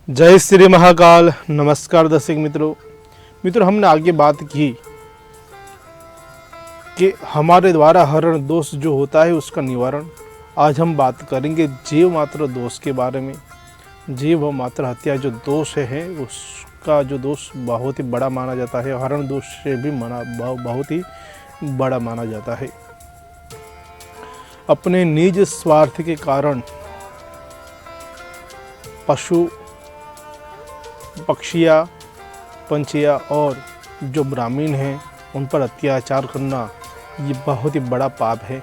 जय श्री महाकाल। नमस्कार दर्शक मित्रों हमने आगे बात की कि हमारे द्वारा हरण दोष जो होता है उसका निवारण। आज हम बात करेंगे जीव मात्र दोष के बारे में। जीव मात्र हत्या जो दोष है उसका जो दोष बहुत ही बड़ा माना जाता है, हरण दोष से भी बहुत ही बड़ा माना जाता है। अपने निज स्वार्थ के कारण पशु पक्षियाँ पंछियाँ और जो ब्राह्मण हैं उन पर अत्याचार करना ये बहुत ही बड़ा पाप है।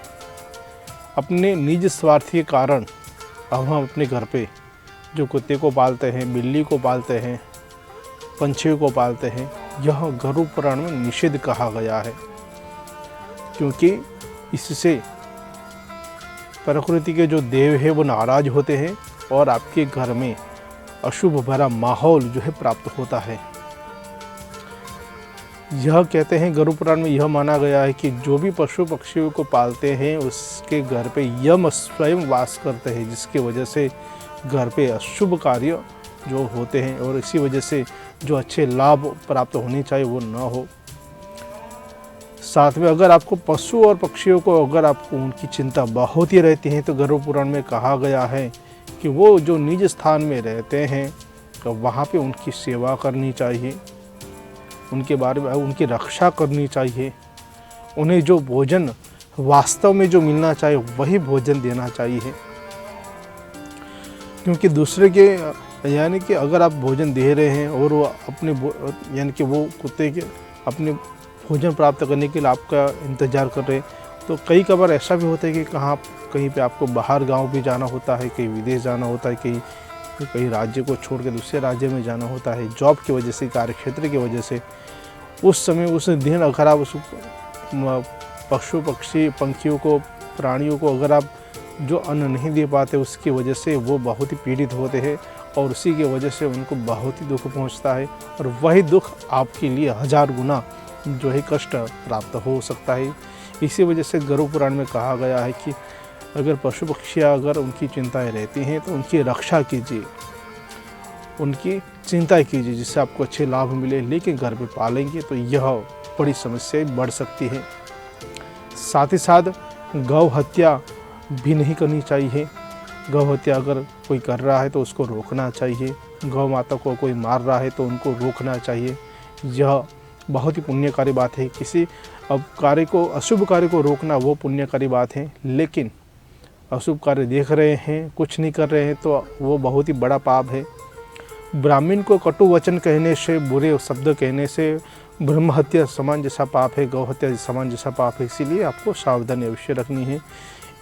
अपने निज स्वार्थ के कारण अब हम अपने घर पे जो कुत्ते को पालते हैं, बिल्ली को पालते हैं, पंछियों को पालते हैं, यह गरुड़ पुराण में निषेध कहा गया है, क्योंकि इससे प्रकृति के जो देव है वो नाराज होते हैं और आपके घर में अशुभ भरा माहौल जो है प्राप्त होता है। यह कहते हैं गरुड़ पुराण में यह माना गया है कि जो भी पशु पक्षियों को पालते हैं उसके घर पे यम स्वयं वास करते हैं, जिसकी वजह से घर पे अशुभ कार्य जो होते हैं और इसी वजह से जो अच्छे लाभ प्राप्त होने चाहिए वो न हो। साथ में अगर आपको पशु और पक्षियों को अगर आपको उनकी चिंता बहुत ही रहती है तो गरुड़ पुराण में कहा गया है कि वो जो निज स्थान में रहते हैं तो वहाँ पे उनकी सेवा करनी चाहिए, उनके बारे में उनकी रक्षा करनी चाहिए, उन्हें जो भोजन वास्तव में जो मिलना चाहिए वही भोजन देना चाहिए। क्योंकि दूसरे के यानी कि अगर आप भोजन दे रहे हैं और वो अपने यानी कि वो कुत्ते के अपने भोजन प्राप्त करने के लिए आपका इंतज़ार कर रहे हैं, तो कई कबार ऐसा भी होता है कि कहीं पे आपको बाहर गांव भी जाना होता है, कहीं विदेश जाना होता है, कहीं राज्य को छोड़ के दूसरे राज्य में जाना होता है जॉब की वजह से, कार्य क्षेत्र की वजह से। उस समय उस दिन अगर आप उस पशु पक्षी पंछियों को प्राणियों को अगर आप जो अन्न नहीं दे पाते उसकी वजह से वो बहुत ही पीड़ित होते हैं और उसी की वजह से उनको बहुत ही दुख पहुंचता है और वही दुख आपके लिए 1000 गुना जो है कष्ट प्राप्त हो सकता है। इसी वजह से गरुड़ पुराण में कहा गया है कि अगर पशु पक्षियाँ अगर उनकी चिंताएं रहती हैं तो उनकी रक्षा कीजिए, उनकी चिंता कीजिए जिससे आपको अच्छे लाभ मिले। लेकिन घर पे पालेंगे तो यह बड़ी समस्याएं बढ़ सकती है। साथ ही साथ गौ हत्या भी नहीं करनी चाहिए। गौ हत्या अगर कोई कर रहा है तो उसको रोकना चाहिए। गौ माता को कोई मार रहा है तो उनको रोकना चाहिए। यह बहुत ही पुण्यकारी बात है। किसी कार्य को अशुभ कार्य को रोकना वो पुण्यकारी बात है, लेकिन अशुभ कार्य देख रहे हैं कुछ नहीं कर रहे हैं तो वो बहुत ही बड़ा पाप है। ब्राह्मण को कटु वचन कहने से, बुरे शब्द कहने से ब्रह्म हत्या समान जैसा पाप है, गौ हत्या समान जैसा पाप है। इसीलिए आपको सावधानी अवश्य रखनी है।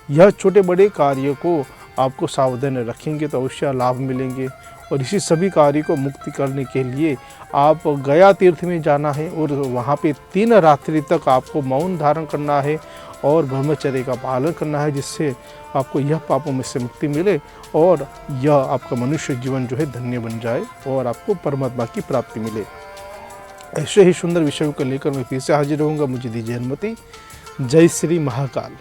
यह छोटे बड़े कार्य को आपको सावधान रखेंगे तो अवश्य लाभ मिलेंगे। और इसी सभी कार्य को मुक्ति करने के लिए आप गया तीर्थ में जाना है और वहाँ पे 3 रात्रि तक आपको मौन धारण करना है और ब्रह्मचर्य का पालन करना है, जिससे आपको यह पापों में से मुक्ति मिले और यह आपका मनुष्य जीवन जो है धन्य बन जाए और आपको परमात्मा की प्राप्ति मिले। ऐसे ही सुंदर विषयों को लेकर मैं फिर से हाजिर रहूँगा। मुझे दीजिए अनुमति। जय श्री महाकाल।